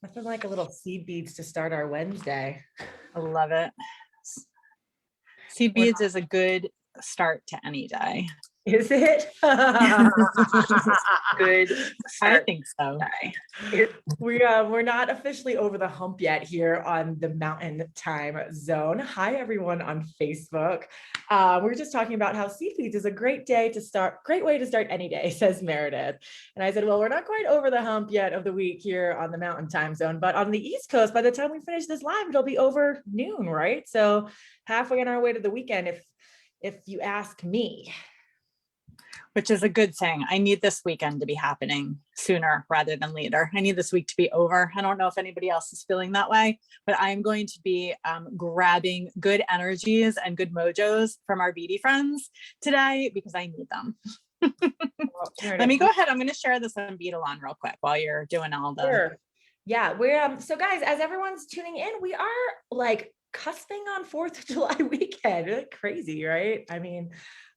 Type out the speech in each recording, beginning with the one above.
Nothing like a little seed beads to start our Wednesday. I love it. Seed beads is a good start to any day. Is it? Good start. I think so. We're not officially over the hump yet here on the Mountain Time Zone. Hi, everyone on Facebook. We're just talking about how seed beads is a great way to start any day, says Meredith. And I said, well, we're not quite over the hump yet of the week here on the Mountain Time Zone, but on the East Coast, by the time we finish this live, it'll be over noon, right? So halfway on our way to the weekend, if you ask me. Which is a good thing. I need this weekend to be happening sooner rather than later. I need this week to be over. I don't know if anybody else is feeling that way, but I'm going to be grabbing good energies and good mojos from our beadie friends today because I need them. Let me go ahead. I'm going to share this on Beadalon real quick while you're doing all the. Sure. Yeah, we're so guys, as everyone's tuning in, we are like cusping on 4th of July weekend. Really crazy, right? I mean,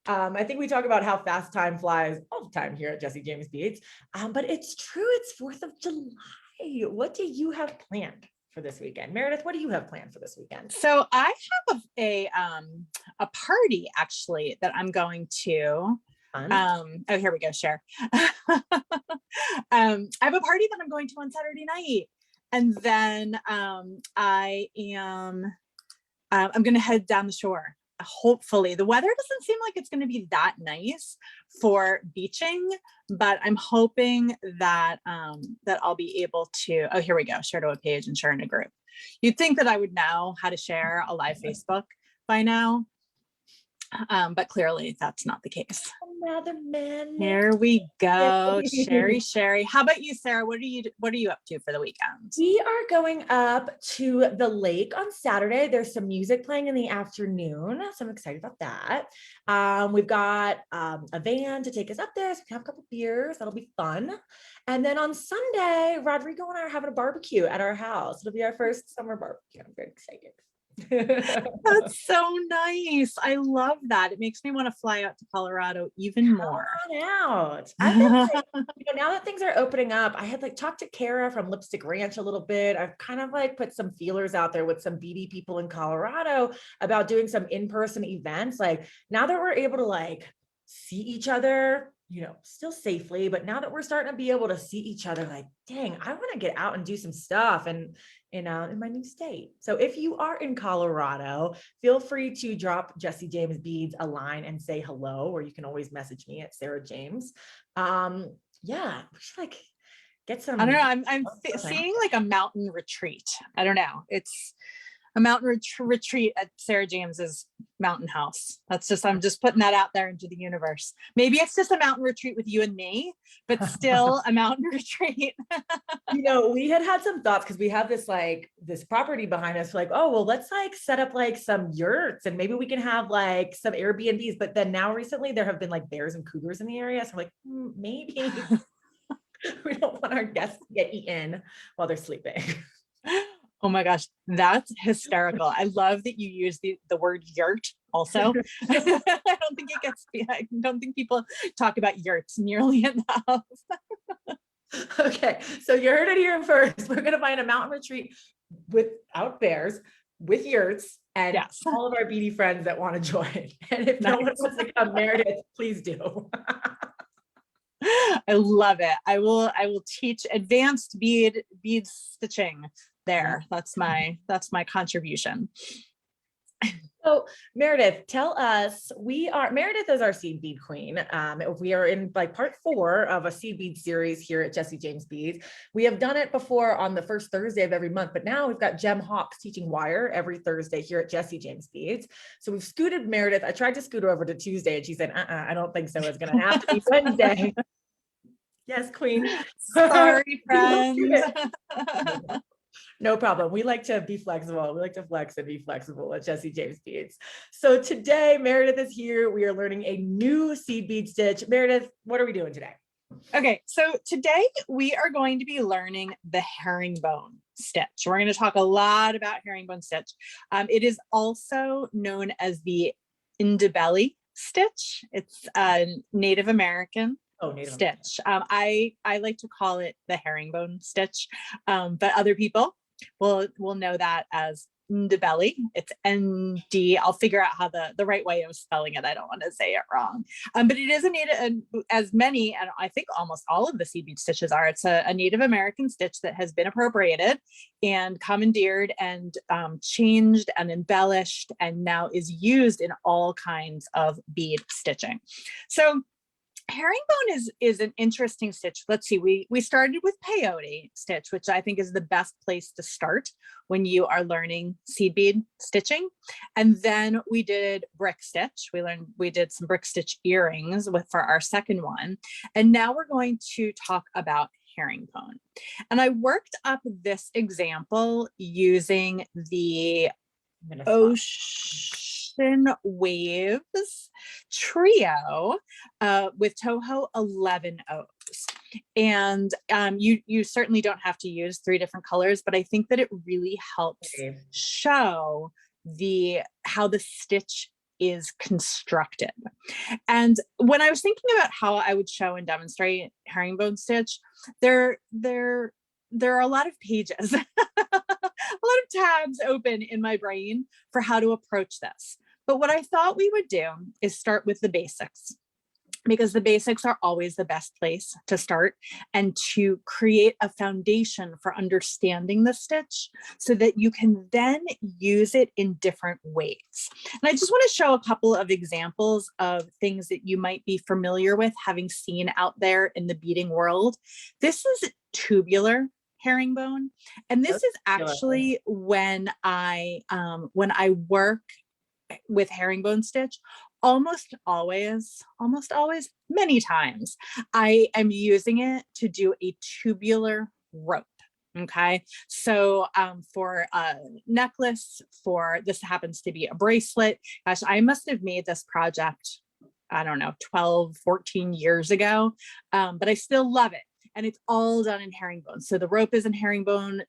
I think we talk about how fast time flies all the time here at Jesse James Beads, but it's true. It's 4th of July. What do you have planned for this weekend? Meredith, what do you have planned for this weekend? So I have a party actually that I'm going to. Oh, here we go. Share. I have a party that I'm going to on Saturday night, and then I'm going to head down the shore. Hopefully, the weather doesn't seem like it's going to be that nice for beaching, but I'm hoping that that I'll be able to. Oh, here we go. Share to a page and share in a group. You'd think that I would know how to share a live Facebook by now. But clearly that's not the case. Another man. There we go. Sherry. How about you, Sarah? What are you up to for the weekend? We are going up to the lake on Saturday. There's some music playing in the afternoon, so I'm excited about that. We've got a van to take us up there, so we can have a couple beers. That'll be fun. And then on Sunday, Rodrigo and I are having a barbecue at our house. It'll be our first summer barbecue. I'm very excited. That's so nice. I love that. It makes me want to fly out to Colorado even more. Come on out. I've been like, now that things are opening up, I had like talked to Kara from Lipstick Ranch a little bit. I've kind of like put some feelers out there with some beadie people in Colorado about doing some in-person events. Like now that we're able to like see each other, still safely, but now that we're starting to be able to see each other, like, dang, I want to get out and do some stuff and in my new state. So if you are in Colorado, feel free to drop Jesse James Beads a line and say hello, or you can always message me at Sarah James. Yeah, we should like get some. I don't know. I'm seeing like a mountain retreat. I don't know. It's a mountain retreat at Sarah James's mountain house. I'm just putting that out there into the universe. Maybe it's just a mountain retreat with you and me, but still a mountain retreat. We had some thoughts because we have this property behind us. Like, oh, well, let's like set up like some yurts and maybe we can have like some Airbnbs. But then now recently there have been like bears and cougars in the area. So I'm like, maybe we don't want our guests to get eaten while they're sleeping. Oh my gosh, that's hysterical. I love that you use the word yurt also. I don't think people talk about yurts nearly enough. Okay, so you heard it here first. We're going to find a mountain retreat without bears, with yurts, and all of our beadie friends that want to join. And if no one wants to come, Meredith, please do. I love it. I will teach advanced bead stitching there. That's my contribution. So Meredith, tell us, Meredith is our seed bead queen. We are in like part 4 of a seed bead series here at Jesse James Beads. We have done it before on the first Thursday of every month, but now we've got Jem Hawks teaching wire every Thursday here at Jesse James Beads. So we've scooted Meredith. I tried to scoot her over to Tuesday and she said, I don't think so. It's going to have to be Wednesday. Yes, queen. Sorry, friends. No problem. We like to be flexible. We like to flex and be flexible at Jesse James Beads. So today, Meredith is here. We are learning a new seed bead stitch. Meredith, what are we doing today? Okay, so today we are going to be learning the herringbone stitch. We're going to talk a lot about herringbone stitch. It is also known as the indibelly stitch. It's Native American Oh, Native American. stitch. I like to call it the herringbone stitch, but other people will know that as Ndebele. It's ND. I'll figure out how the right way of spelling it. I don't want to say it wrong. But it is a native, as many, and I think almost all of the seed bead stitches are. It's a Native American stitch that has been appropriated and commandeered and changed and embellished, and now is used in all kinds of bead stitching. So herringbone is an interesting stitch. Let's see, we started with peyote stitch, which I think is the best place to start when you are learning seed bead stitching. And then we did brick stitch. We did some brick stitch earrings for our second one. And now we're going to talk about herringbone. And I worked up this example using the Ocean Waves trio with Toho 11 O's. And you certainly don't have to use 3 different colors, but I think that it really helps show how the stitch is constructed. And when I was thinking about how I would show and demonstrate herringbone stitch, there are a lot of pages, a lot of tabs open in my brain for how to approach this. But what I thought we would do is start with the basics, because the basics are always the best place to start and to create a foundation for understanding the stitch so that you can then use it in different ways. And I just want to show a couple of examples of things that you might be familiar with, having seen out there in the beading world. This is tubular herringbone, and this is actually when I work with herringbone stitch, almost always, many times, I am using it to do a tubular rope. Okay, so for a necklace, this happens to be a bracelet. Gosh, I must have made this project, I don't know, 12, 14 years ago, but I still love it. And it's all done in herringbone. So the rope is in herringbone.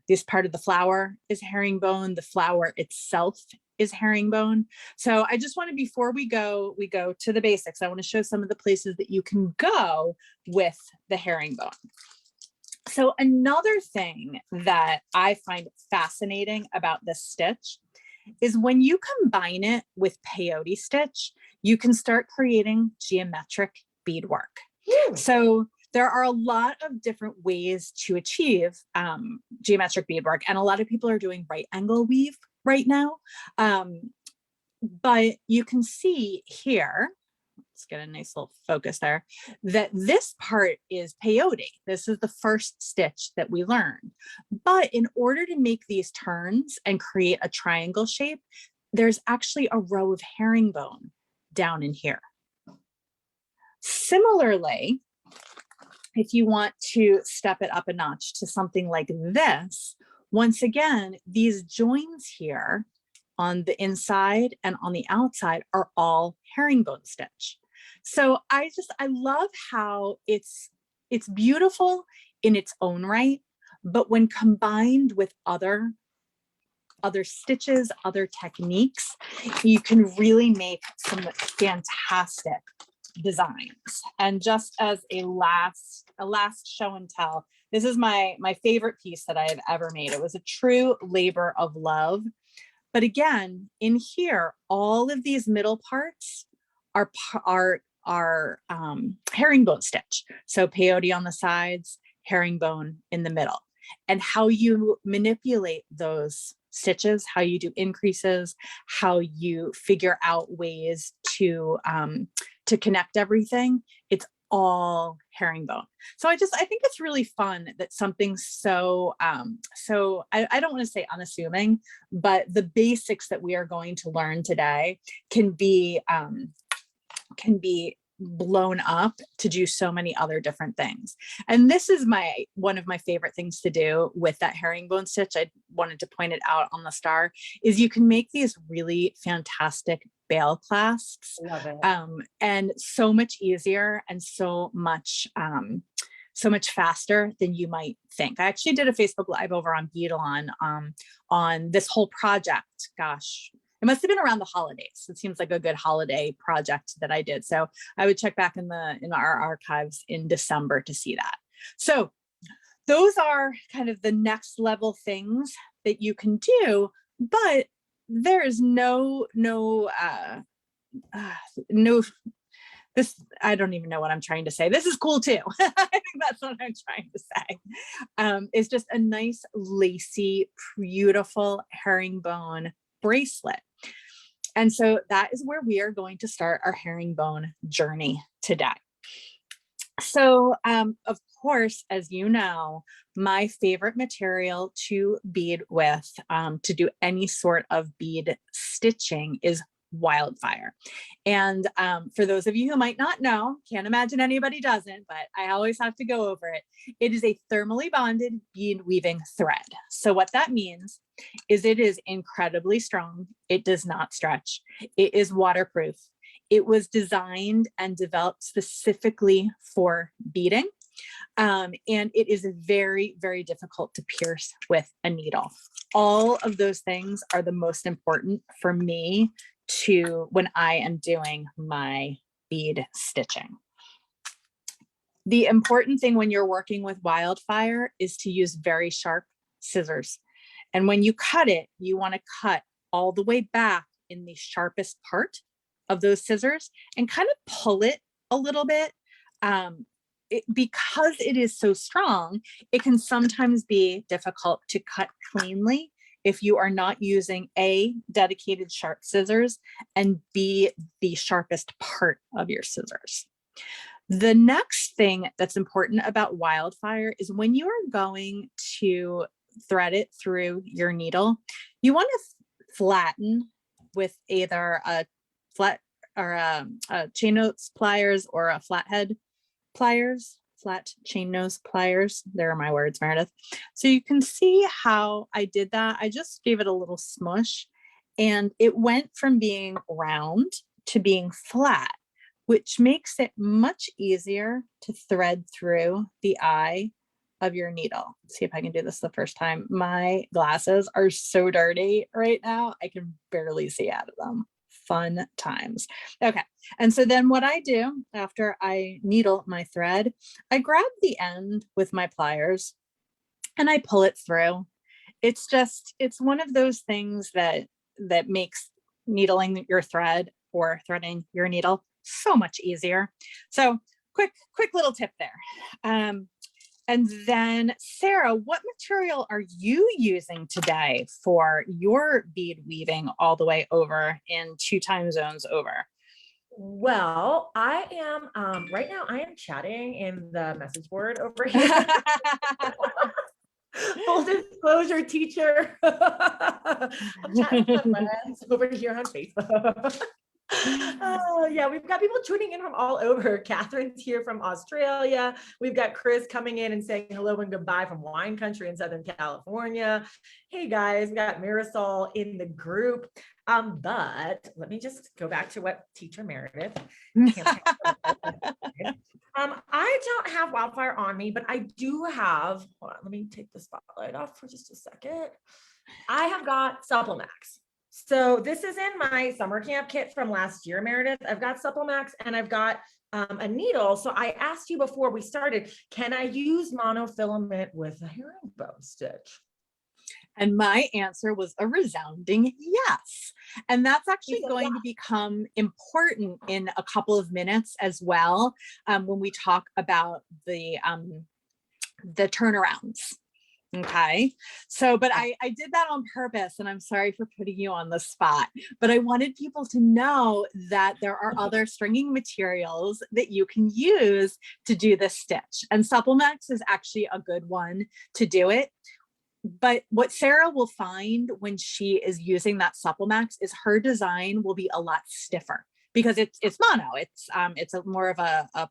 This part of the flower is herringbone. The flower itself is herringbone. So I just want to, before we go to the basics, I want to show some of the places that you can go with the herringbone. So another thing that I find fascinating about this stitch is when you combine it with peyote stitch, you can start creating geometric beadwork. So there are a lot of different ways to achieve geometric beadwork, and a lot of people are doing right angle weave right now. But you can see here, let's get a nice little focus there, that this part is peyote. This is the first stitch that we learned. But in order to make these turns and create a triangle shape, there's actually a row of herringbone down in here. Similarly, if you want to step it up a notch to something like this, once again, these joins here on the inside and on the outside are all herringbone stitch. So I love how it's beautiful in its own right, but when combined with other stitches, other techniques, you can really make some fantastic designs. And just as a last show and tell, this is my favorite piece that I have ever made. It was a true labor of love. But again, in here, all of these middle parts are herringbone stitch. So peyote on the sides, herringbone in the middle. And how you manipulate those stitches, how you do increases, how you figure out ways to connect everything, it's all herringbone. So I think it's really fun that something so I don't want to say unassuming, but the basics that we are going to learn today can be blown up to do so many other different things. And this is one of my favorite things to do with that herringbone stitch. I wanted to point it out on the star, is you can make these really fantastic bail clasps. Love it. And so much easier and so much faster than you might think. I actually did a Facebook Live over on Beadalon on this whole project. Gosh, It must have been around the holidays. It seems like a good holiday project that I did. So I would check back in our archives in December to see that. So those are kind of the next level things that you can do, but there is no, this, I don't even know what I'm trying to say. This is cool too. I think that's what I'm trying to say. It's just a nice, lacy, beautiful herringbone bracelet. And so that is where we are going to start our herringbone journey today. So, of course, as you know, my favorite material to bead with, to do any sort of bead stitching is wildfire. And for those of you who might not know, can't imagine anybody doesn't, but I always have to go over it. It is a thermally bonded bead weaving thread. So what that means is it is incredibly strong. It does not stretch. It is waterproof. It was designed and developed specifically for beading. And it is very, very difficult to pierce with a needle. All of those things are the most important for me to when I am doing my bead stitching. The important thing when you're working with wildfire is to use very sharp scissors. And when you cut it, you want to cut all the way back in the sharpest part of those scissors and kind of pull it a little bit. Because it is so strong, it can sometimes be difficult to cut cleanly if you are not using A, dedicated sharp scissors, and B, the sharpest part of your scissors. The next thing that's important about wildfire is when you are going to thread it through your needle, you want to flatten with either a flat or a chain nose pliers or a flathead pliers, flat chain nose pliers. There are my words, Meredith. So you can see how I did that. I just gave it a little smush and it went from being round to being flat, which makes it much easier to thread through the eye of your needle. Let's see if I can do this the first time. My glasses are so dirty right now. I can barely see out of them. Fun times. Okay. And so then what I do after I needle my thread, I grab the end with my pliers and I pull it through. It's one of those things that makes needling your thread or threading your needle so much easier. So quick little tip there. And then Sarah, what material are you using today for your bead weaving all the way over in 2 time zones over? Well, I am right now I am chatting in the message board over here. Full disclosure, teacher. I'm chatting with my friends over here on Facebook. Oh yeah, we've got people tuning in from all over. Catherine's here from Australia. We've got Chris coming in and saying hello and goodbye from wine country in Southern California. Hey guys, we got Marisol in the group. But let me just go back to what teacher Meredith. I don't have wildfire on me, but I do have, hold on, let me take the spotlight off for just a second. I have got Supplemax. So this is in my summer camp kit from last year, Meredith. I've got Supplemax and I've got a needle. So I asked you before we started, can I use monofilament with a herringbone stitch? And my answer was a resounding yes. And that's actually going to become important in a couple of minutes as well, when we talk about the turnarounds. Okay. So, but I did that on purpose and I'm sorry for putting you on the spot, but I wanted people to know that there are other stringing materials that you can use to do this stitch, and Supplemax is actually a good one to do it. But what Sarah will find when she is using that Supplemax is her design will be a lot stiffer because it's mono. It's a more of a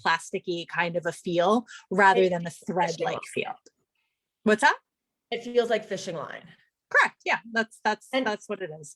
plasticky kind of a feel rather than a thread-like feel. What's that? It feels like fishing line. Correct. Yeah, that's what it is.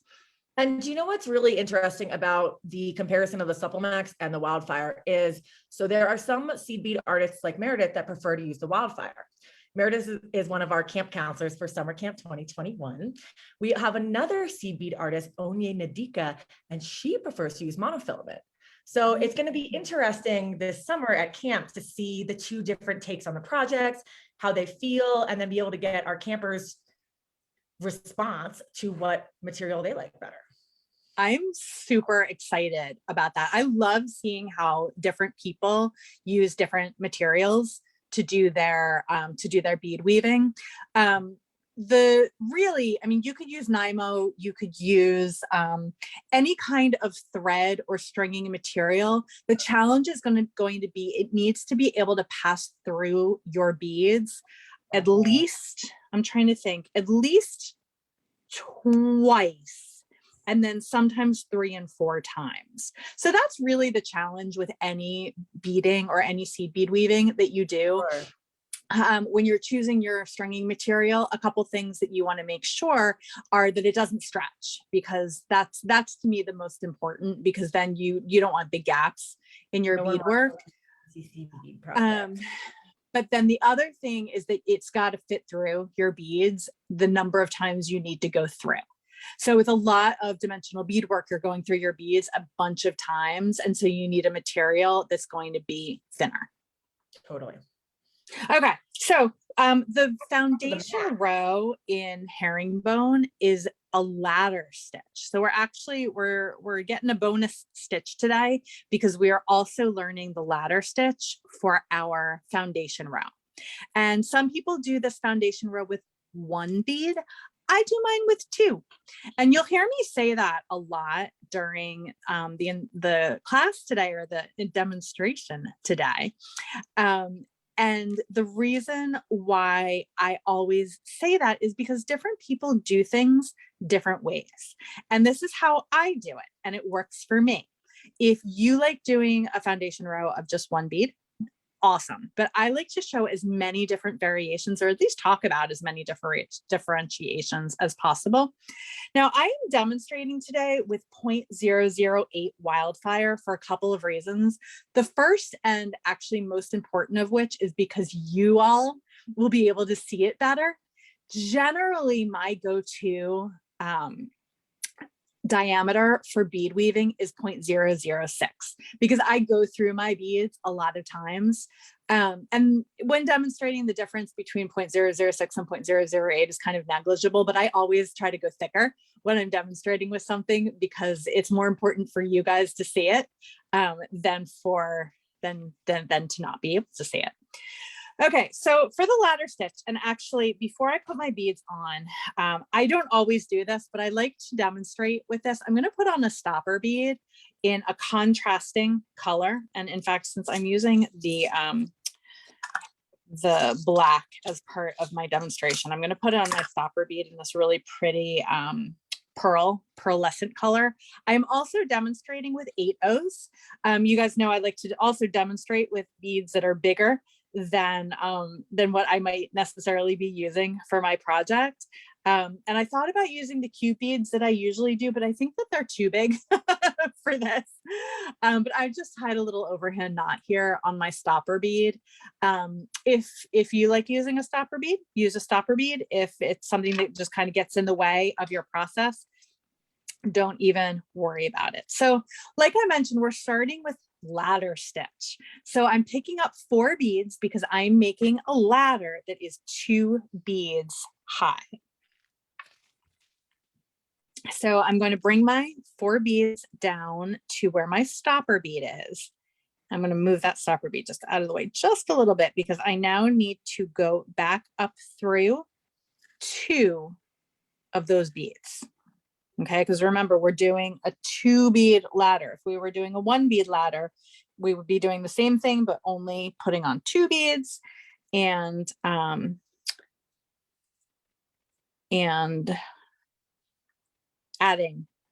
And do you know what's really interesting about the comparison of the Supplemax and the wildfire is, so there are some seed bead artists like Meredith that prefer to use the wildfire. Meredith is one of our camp counselors for Summer Camp 2021. We have another seed bead artist, Onye Nadika, and she prefers to use monofilament. So it's going to be interesting this summer at camp to see the two different takes on the projects, how they feel, and then be able to get our campers' response to what material they like better. I'm super excited about that. I love seeing how different people use different materials to do their bead weaving. You could use Nymo, you could use any kind of thread or stringing material. The challenge is going to be, it needs to be able to pass through your beads at least, I'm trying to think, at least twice, and then sometimes 3 and 4 times. So that's really the challenge with any beading or any seed bead weaving that you do. Sure. When you're choosing your stringing material, a couple things that you want to make sure are that it doesn't stretch, because that's to me the most important, because then you don't want big gaps in your beadwork. But then the other thing is that it's got to fit through your beads the number of times you need to go through. So with a lot of dimensional beadwork, you're going through your beads a bunch of times. And so you need a material that's going to be thinner. Totally. Okay. So the foundation row in Herringbone is a ladder stitch. So we're getting a bonus stitch today, because we are also learning the ladder stitch for our foundation row. And some people do this foundation row with 1 bead. I do mine with 2. And you'll hear me say that a lot during the class today, or the demonstration today. And the reason why I always say that is because different people do things different ways. And this is how I do it, and it works for me. If you like doing a foundation row of just 1 bead, awesome. But I like to show as many different variations, or at least talk about as many differentiations as possible. Now, I am demonstrating today with 0.008 wildfire for a couple of reasons. The first, and actually most important of which, is because you all will be able to see it better. Generally, my go-to diameter for bead weaving is 0.006, because I go through my beads a lot of times. And when demonstrating, the difference between 0.006 and 0.008 is kind of negligible, but I always try to go thicker when I'm demonstrating with something, because it's more important for you guys to see it than to not be able to see it. Okay, so for the ladder stitch, and actually before I put my beads on, I don't always do this, but I like to demonstrate with this. I'm going to put on a stopper bead in a contrasting color. And in fact, since I'm using the black as part of my demonstration, I'm going to put on my stopper bead in this really pretty pearlescent color. I'm also demonstrating with 8/0s. You guys know I like to also demonstrate with beads that are bigger than what I might necessarily be using for my project. And I thought about using the cute beads that I usually do, but I think that they're too big for this. But I've just tied a little overhand knot here on my stopper bead. If you like using a stopper bead, use a stopper bead. If it's something that just kind of gets in the way of your process, don't even worry about it. So like I mentioned, we're starting with ladder stitch. So I'm picking up 4 beads because I'm making a ladder that is 2 beads high. So I'm going to bring my 4 beads down to where my stopper bead is. I'm going to move that stopper bead just out of the way just a little bit, because I now need to go back up through 2 of those beads. Okay, because remember, we're doing a 2 bead ladder. If we were doing a 1 bead ladder, we would be doing the same thing, but only putting on 2 beads and adding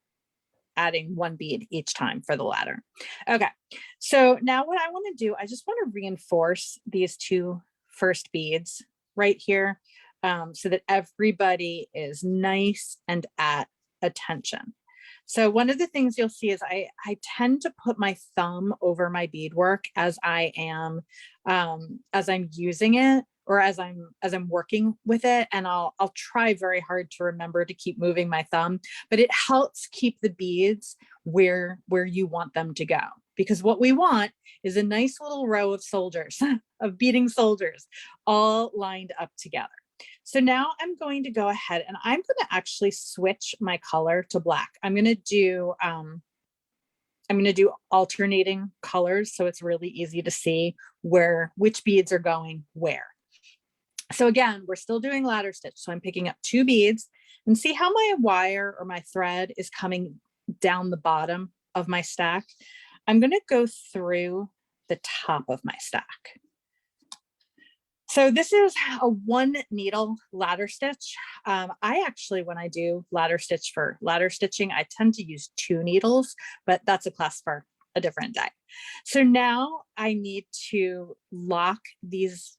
1 bead each time for the ladder. Okay, so now what I want to do, I just want to reinforce these 2 first beads right here, so that everybody is nice and at attention. So one of the things you'll see is I tend to put my thumb over my beadwork as I'm using it, or as I'm working with it, and I'll try very hard to remember to keep moving my thumb, but it helps keep the beads where you want them to go. Because what we want is a nice little row of soldiers, of beading soldiers, all lined up together. So now I'm going to go ahead and I'm going to actually switch my color to black. I'm going to do alternating colors, so it's really easy to see which beads are going where. So again, we're still doing ladder stitch. So I'm picking up 2 beads, and see how my wire or my thread is coming down the bottom of my stack. I'm going to go through the top of my stack. So this is a 1 needle ladder stitch. I actually, when I do ladder stitch for ladder stitching, I tend to use 2 needles, but that's a class for a different day. So now I need to lock these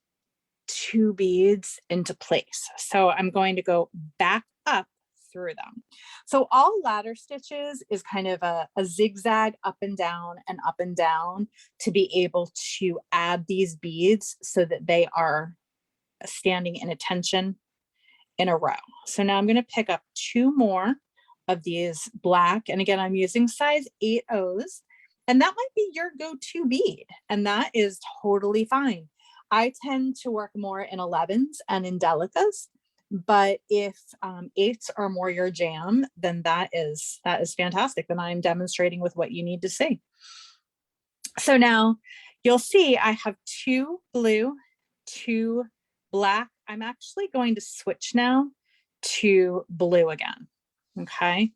2 beads into place. So I'm going to go back up through them. So all ladder stitches is kind of a zigzag up and down to be able to add these beads so that they are standing in attention in a row. So now I'm going to pick up 2 more of these black, and again I'm using size 8 O's, and that might be your go-to bead, and that is totally fine. I tend to work more in 11s and in delicas, but if 8s are more your jam, then that is fantastic. Then I'm demonstrating with what you need to see. So now you'll see I have 2 blue, 2 black. I'm actually going to switch now to blue again. Okay.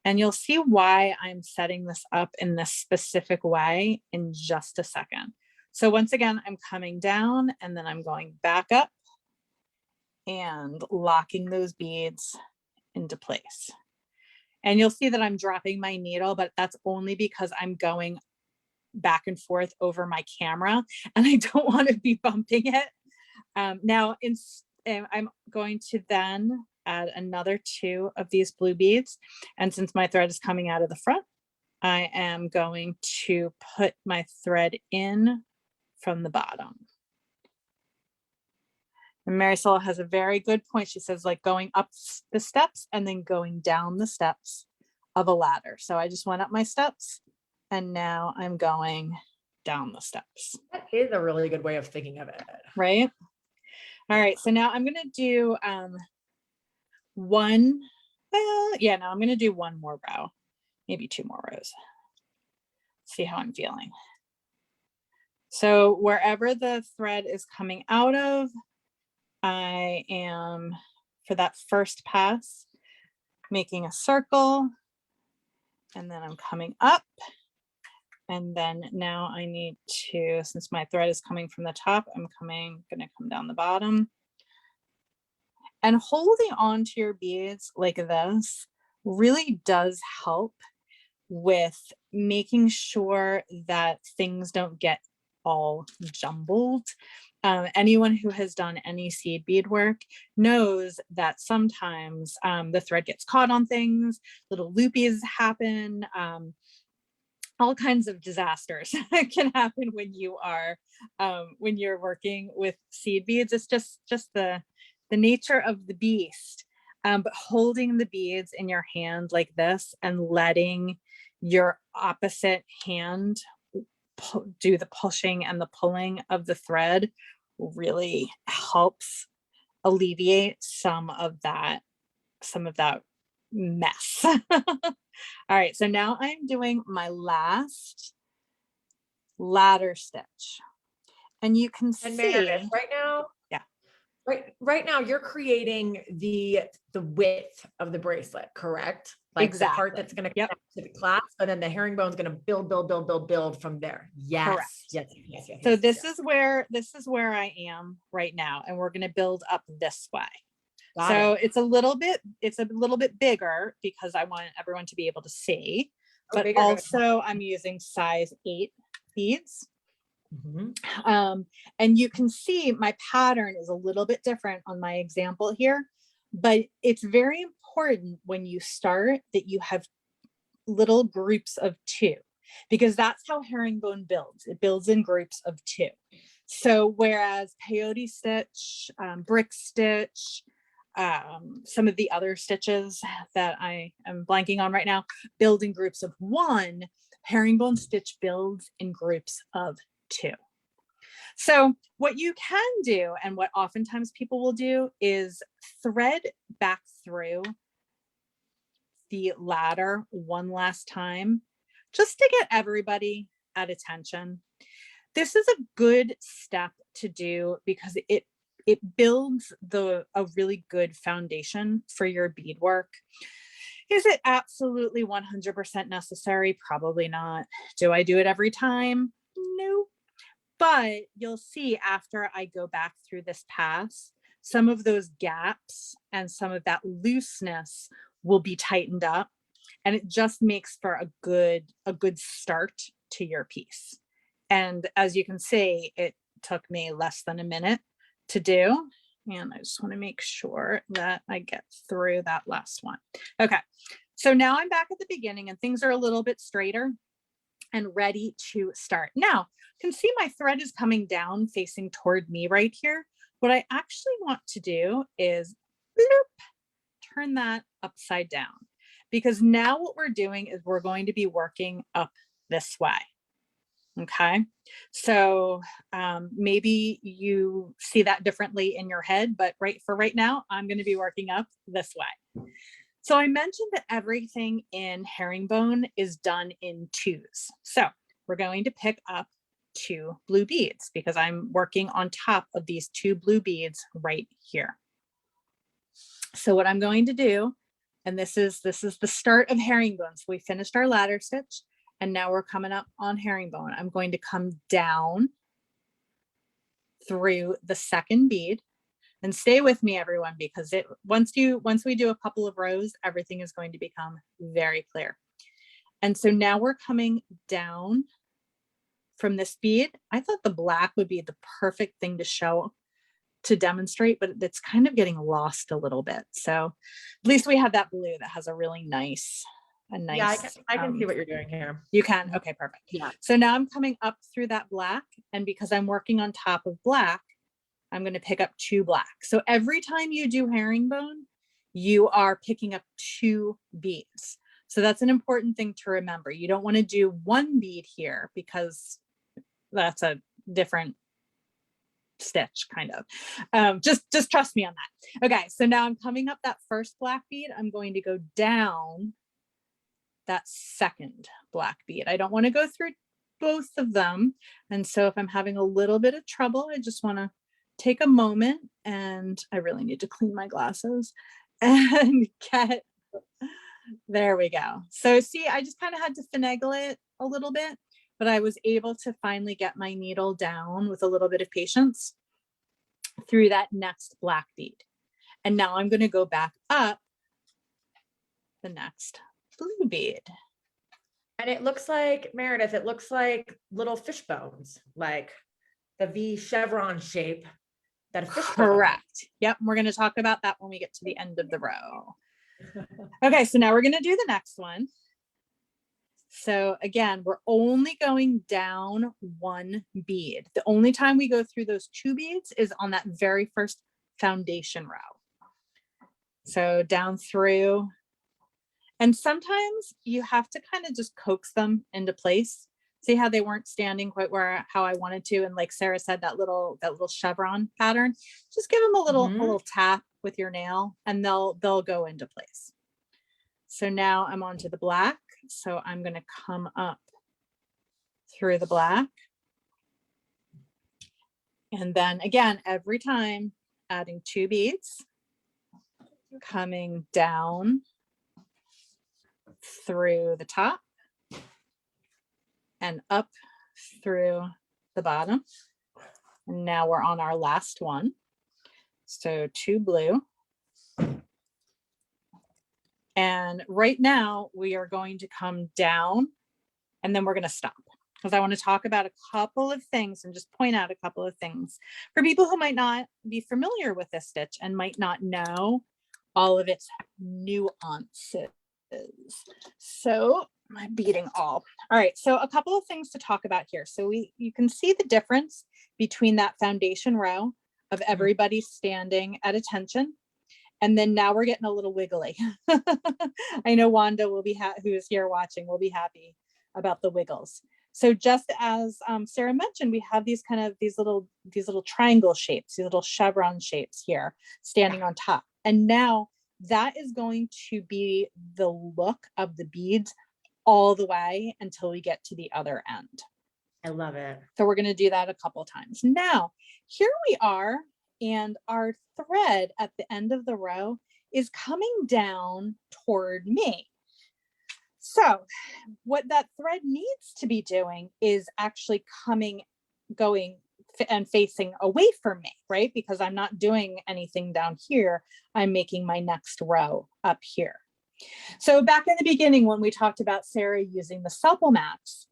And you'll see why I'm setting this up in this specific way in just a second. So once again, I'm coming down and then I'm going back up and locking those beads into place. And you'll see that I'm dropping my needle, but that's only because I'm going back and forth over my camera and I don't want to be bumping it. Now I'm going to then add another 2 of these blue beads. And since my thread is coming out of the front, I am going to put my thread in from the bottom. And Marisol has a very good point. She says, like, going up the steps and then going down the steps of a ladder. So I just went up my steps and now I'm going down the steps. That is a really good way of thinking of it. Right? All right. So now I'm going to do I'm going to do 1 more row, maybe 2 more rows. See how I'm feeling. So wherever the thread is coming out of, I am, for that first pass, making a circle, and then I'm coming up. And then now I need to, since my thread is coming from the top, I'm gonna come down the bottom. And holding on to your beads like this really does help with making sure that things don't get all jumbled. Anyone who has done any seed bead work knows that sometimes the thread gets caught on things, little loopies happen, all kinds of disasters can happen when you're working with seed beads. It's just the nature of the beast. But holding the beads in your hand like this and letting your opposite hand do the pushing and the pulling of the thread really helps alleviate some of that mess. All right, so now I'm doing my last ladder stitch, and you can see Meredith, right now, right now you're creating the width of the bracelet, correct? Like exactly. The part that's going to connect to the clasp, and then the herringbone is going to build from there. Yes. Correct. Yes. So this is where I am right now, and we're going to build up this way. So it's a little bit bigger because I want everyone to be able to see, but also I'm using size 8 beads. Mm-hmm. And you can see my pattern is a little bit different on my example here, but it's very important when you start that you have little groups of 2, because that's how herringbone builds. It builds in groups of 2. So whereas peyote stitch, brick stitch, some of the other stitches that I am blanking on right now build in groups of 1, herringbone stitch builds in groups of 2. So what you can do, and what oftentimes people will do, is thread back through the ladder one last time, just to get everybody at attention. This is a good step to do because it builds a really good foundation for your beadwork. Is it absolutely 100% necessary? Probably not. Do I do it every time? No. But you'll see after I go back through this pass, some of those gaps and some of that looseness will be tightened up, and it just makes for a good start to your piece. And as you can see, it took me less than a minute to do. And I just want to make sure that I get through that last one. Okay, so now I'm back at the beginning and things are a little bit straighter and ready to start. Now, you can see my thread is coming down facing toward me right here. What I actually want to do is bloop, turn that upside down, because now what we're doing is we're going to be working up this way. Okay, so maybe you see that differently in your head, but right now, I'm going to be working up this way. So I mentioned that everything in herringbone is done in 2s. So we're going to pick up 2 blue beads because I'm working on top of these 2 blue beads right here. So what I'm going to do, and this is the start of herringbone. So we finished our ladder stitch. And now we're coming up on herringbone. I'm going to come down through the 2nd bead, and stay with me, everyone, because once we do a couple of rows, everything is going to become very clear. And so now we're coming down from this bead. I thought the black would be the perfect thing to show, to demonstrate, but it's kind of getting lost a little bit. So at least we have that blue that has a really nice, yeah, I can see what you're doing here. You can? Okay, perfect. Yeah. So now I'm coming up through that black, and because I'm working on top of black, I'm going to pick up 2 black. So every time you do herringbone, you are picking up 2 beads. So that's an important thing to remember. You don't want to do 1 bead here because that's a different stitch, kind of. Just trust me on that. Okay, so now I'm coming up that first black bead. I'm going to go down that 2nd black bead. I don't want to go through both of them. And so if I'm having a little bit of trouble, I just want to take a moment, and I really need to clean my glasses and there we go. So see, I just kind of had to finagle it a little bit, but I was able to finally get my needle down with a little bit of patience through that next black bead. And now I'm going to go back up the next blue bead. And it looks like, Meredith, it looks like little fish bones, like the V chevron shape that a fish bone. Correct. Yep. We're going to talk about that when we get to the end of the row. Okay. So now we're going to do the next one. So again, we're only going down 1 bead. The only time we go through those 2 beads is on that very first foundation row. So down through. And sometimes you have to kind of just coax them into place. See how they weren't standing quite how I wanted to. And like Sarah said, that little chevron pattern, just give them a little tap with your nail and they'll go into place. So now I'm onto the black. So I'm going to come up through the black. And then again, every time adding 2 beads, coming down through the top and up through the bottom. And now we're on our last one. So 2 blue. And right now we are going to come down and then we're going to stop, because I want to talk about a couple of things and just point out a couple of things for people who might not be familiar with this stitch and might not know all of its nuances. So I'm beading all right. So a couple of things to talk about here. So you can see the difference between that foundation row of everybody standing at attention. And then now we're getting a little wiggly. I know Wanda will be, who's here watching, will be happy about the wiggles. So just as Sarah mentioned, we have these little triangle shapes, these little chevron shapes here standing on top. And now that is going to be the look of the beads all the way until we get to the other end. I love it. So we're going to do that a couple times. Now, here we are, and our thread at the end of the row is coming down toward me. So what that thread needs to be doing is actually going and facing away from me, right? Because I'm not doing anything down here. I'm making my next row up here. So back in the beginning, when we talked about Sarah using the Supple Max,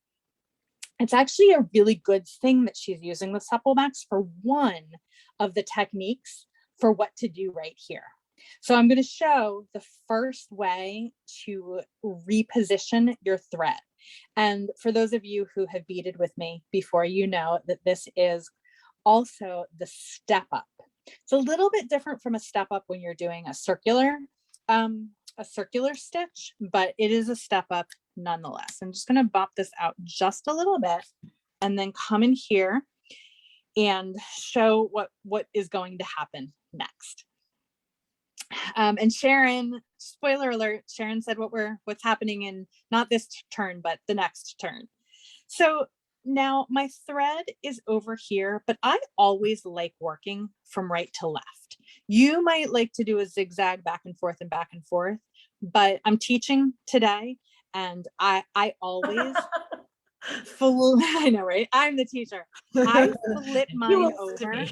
it's actually a really good thing that she's using the Supple Max for one of the techniques for what to do right here. So I'm going to show the first way to reposition your thread. And for those of you who have beaded with me before, you know that this is also the step up. It's a little bit different from a step up when you're doing a circular stitch, but it is a step up nonetheless. I'm just going to bop this out just a little bit and then come in here and show what is going to happen next. And Sharon, spoiler alert, Sharon said what's happening in not this turn, but the next turn. So now my thread is over here, but I always like working from right to left. You might like to do a zigzag back and forth, but I'm teaching today, and I always I know, right? I'm the teacher. I flip mine over,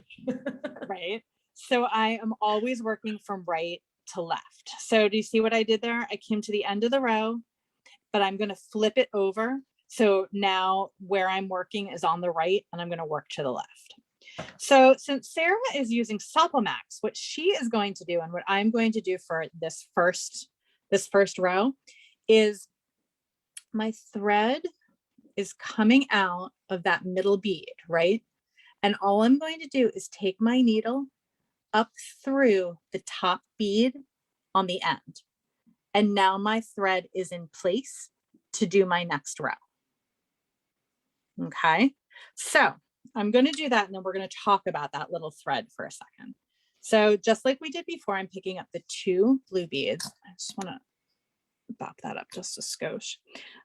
right? So I am always working from right to left. So do you see what I did there? I came to the end of the row, but I'm going to flip it over. So now where I'm working is on the right, and I'm going to work to the left. So since Sarah is using Supple Max, what she is going to do and what I'm going to do for this first row is my thread is coming out of that middle bead, right? And all I'm going to do is take my needle up through the top bead on the end. And now my thread is in place to do my next row. Okay, so I'm going to do that, and then we're going to talk about that little thread for a second. So just like we did before, I'm picking up the 2 blue beads. I just want to bop that up just a skosh.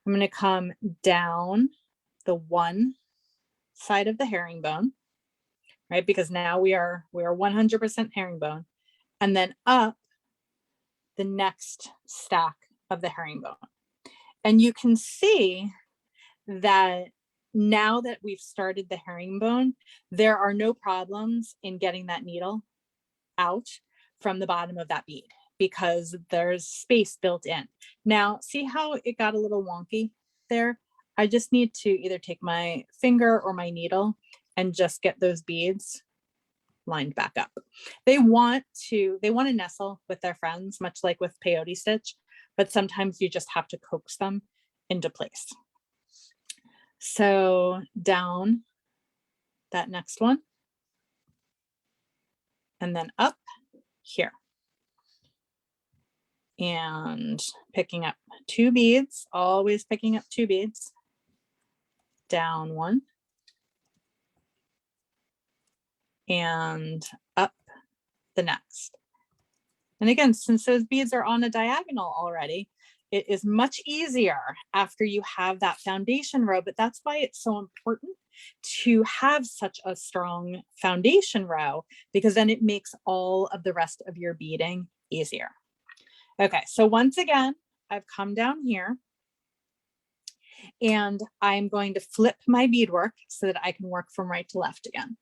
I'm going to come down the one side of the herringbone, right? Because now we are 100% herringbone, and then up the next stack of the herringbone. And you can see that now that we've started the herringbone, there are no problems in getting that needle out from the bottom of that bead because there's space built in. Now, see how it got a little wonky there? I just need to either take my finger or my needle and just get those beads lined back up. They want to nestle with their friends, much like with peyote stitch, but sometimes you just have to coax them into place. So down that next one, and then up here. And picking up 2 beads, always picking up 2 beads. Down one. And up the next. And again, since those beads are on a diagonal already, it is much easier after you have that foundation row, but that's why it's so important to have such a strong foundation row, because then it makes all of the rest of your beading easier. Okay, so once again, I've come down here and I'm going to flip my beadwork so that I can work from right to left again.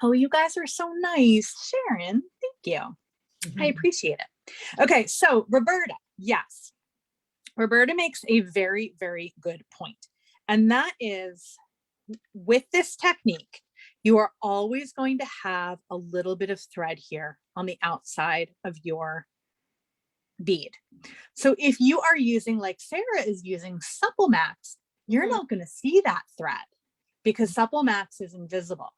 Oh, you guys are so nice. Sharon, thank you. I appreciate it. Okay, so Roberta, yes. Roberta makes a very, very good point. And that is, with this technique, you are always going to have a little bit of thread here on the outside of your bead. So if you are using, like Sarah is using, Supple Max, you're not going to see that thread because Supple Max is invisible.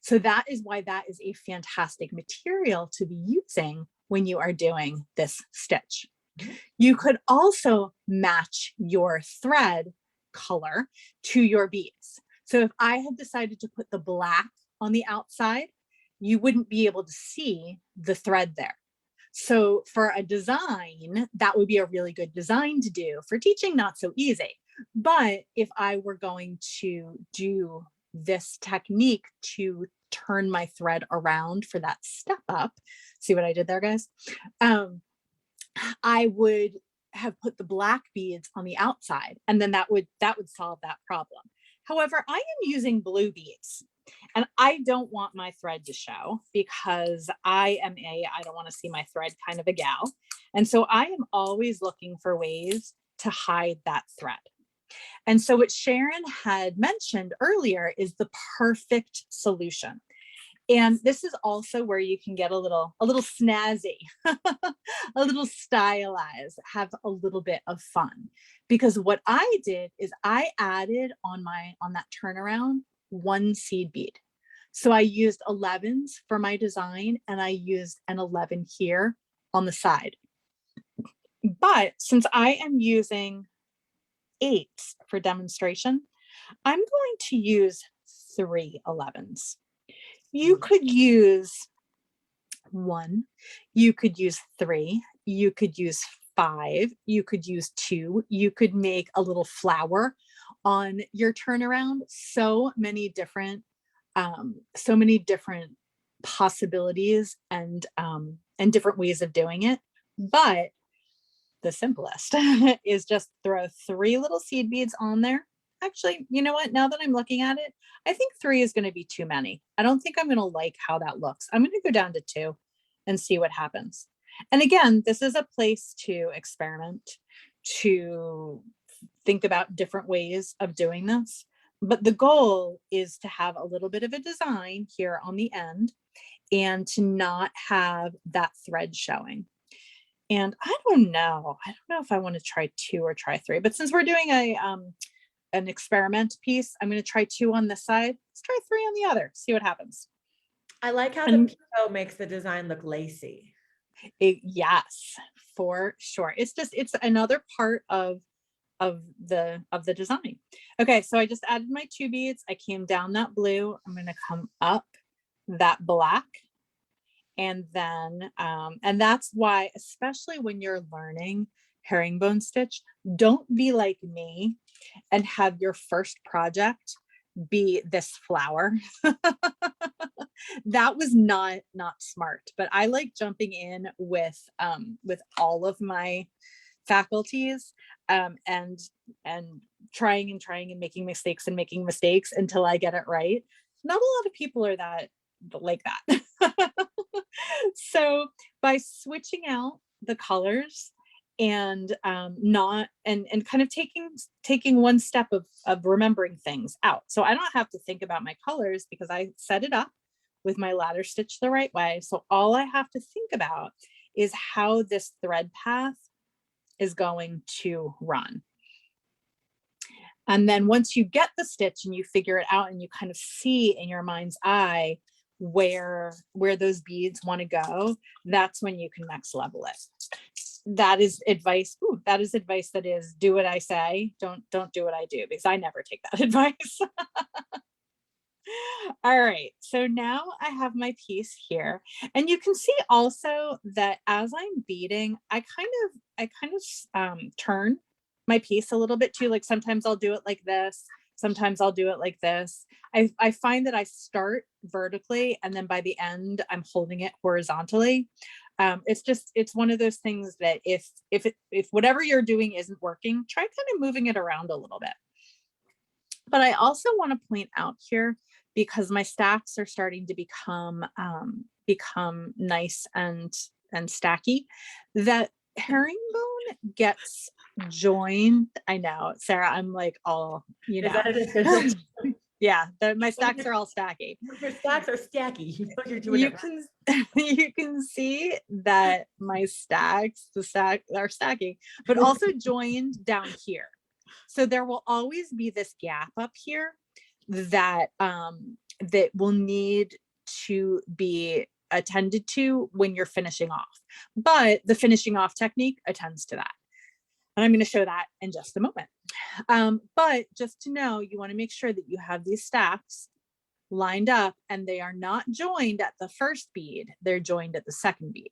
So that is why that is a fantastic material to be using when you are doing this stitch. You could also match your thread color to your beads. So if I had decided to put the black on the outside, you wouldn't be able to see the thread there. So for a design, that would be a really good design to do. For teaching, not so easy. But if I were going to do this technique to turn my thread around for that step up, see what I did there, guys? I would have put the black beads on the outside, and then that would solve that problem. However, I am using blue beads, and I don't want my thread to show because I don't want to see my thread kind of a gal. And so I am always looking for ways to hide that thread. And so what Sharon had mentioned earlier is the perfect solution. And this is also where you can get a little snazzy, a little stylized, have a little bit of fun. Because what I did is I added on that turnaround 1 seed bead. So I used 11s for my design, and I used an 11 here on the side. But since I am using 8s for demonstration, I'm going to use 3 11s. You could use 1, you could use 3, you could use 5, you could use 2, you could make a little flower on your turnaround. So many different possibilities and different ways of doing it. But the simplest is just throw 3 little seed beads on there. Actually, you know what? Now that I'm looking at it, I think 3 is going to be too many. I don't think I'm going to like how that looks. I'm going to go down to 2 and see what happens. And again, this is a place to experiment, to think about different ways of doing this. But the goal is to have a little bit of a design here on the end and to not have that thread showing. And I don't know if I want to try 2 or try 3, but since we're doing an experiment piece, I'm going to try 2 on this side. Let's try 3 on the other, see what happens. I like how the pivot makes the design look lacy. Yes, for sure. It's another part of the design. Okay, so I just added my 2 beads. I came down that blue. I'm going to come up that black. And then, and that's why, especially when you're learning herringbone stitch, don't be like me and have your first project be this flower. That was not smart, but I like jumping in with all of my faculties, and trying and making mistakes until I get it right. Not a lot of people are like that. So by switching out the colors and kind of taking one step of remembering things out. So I don't have to think about my colors because I set it up with my ladder stitch the right way. So all I have to think about is how this thread path is going to run. And then once you get the stitch and you figure it out and you kind of see in your mind's eye where those beads want to go, that's when you can next level it. That is advice. That is do what I say. Don't do what I do, because I never take that advice. All right, so now I have my piece here, and you can see also that as I'm beading, I kind of turn my piece a little bit too. Like sometimes I'll do it like this, sometimes I'll do it like this. I find that I start vertically and then by the end I'm holding it horizontally. It's one of those things that if whatever you're doing isn't working, try kind of moving it around a little bit. But I also want to point out here, because my stacks are starting to become nice and stacky, that herringbone gets joined. I know, Sarah, I'm like all, you know. Yeah, my stacks are all stacky. Your stacks are stacky. You know you're doing you can see that my stacks, are stacky, but also joined down here. So there will always be this gap up here that that will need to be attended to when you're finishing off. But the finishing off technique attends to that. And I'm going to show that in just a moment. But just to know, you want to make sure that you have these stacks lined up and they are not joined at the first bead, they're joined at the second bead.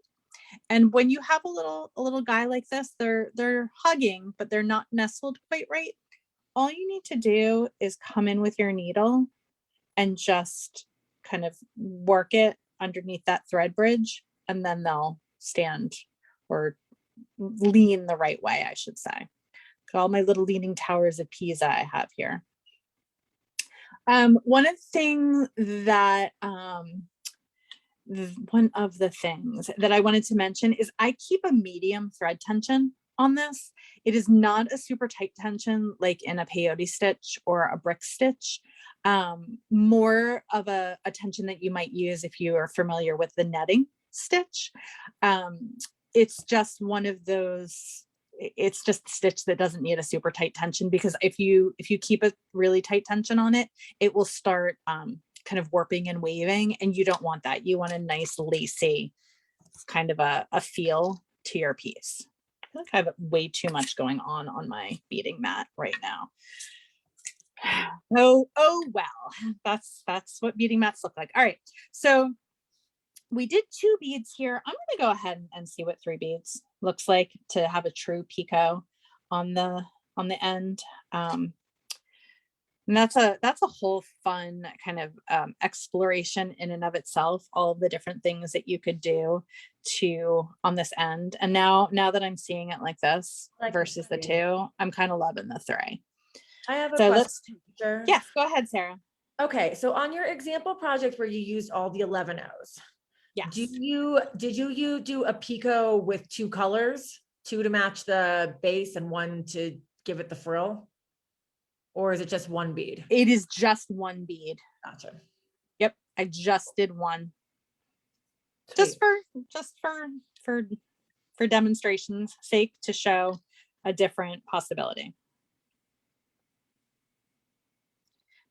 And when you have a little guy like this, they're hugging, but they're not nestled quite right. All you need to do is come in with your needle and just kind of work it underneath that thread bridge, and then they'll stand or lean the right way, I should say. All my little leaning towers of Pisa I have here. One of the things that I wanted to mention is I keep a medium thread tension on this. It is not a super tight tension like in a peyote stitch or a brick stitch. More of a tension that you might use if you are familiar with the netting stitch. It's just one of those, it's just a stitch that doesn't need a super tight tension, because if you keep a really tight tension on it, it will start kind of warping and waving, and you don't want that. You want a nice lacy kind of a feel to your piece. I feel like I have way too much going on my beading mat right now. Oh well, that's what beading mats look like. All right, so we did 2 beads here. I'm going to go ahead and see what 3 beads looks like to have a true picot on the end. And that's a whole fun kind of exploration in and of itself, all of the different things that you could do on this end. And now that I'm seeing it like this versus the 2, I'm kind of loving the 3. I have a question. Yes, go ahead, Sarah. Okay, so on your example project where you used all the 11 O's, yes, did you do a picot with 2 colors, 2 to match the base and 1 to give it the frill? Or is it just 1 bead? It is just 1 bead. Gotcha. Yep, I just did 1. Sweet. Just for demonstration's sake, to show a different possibility.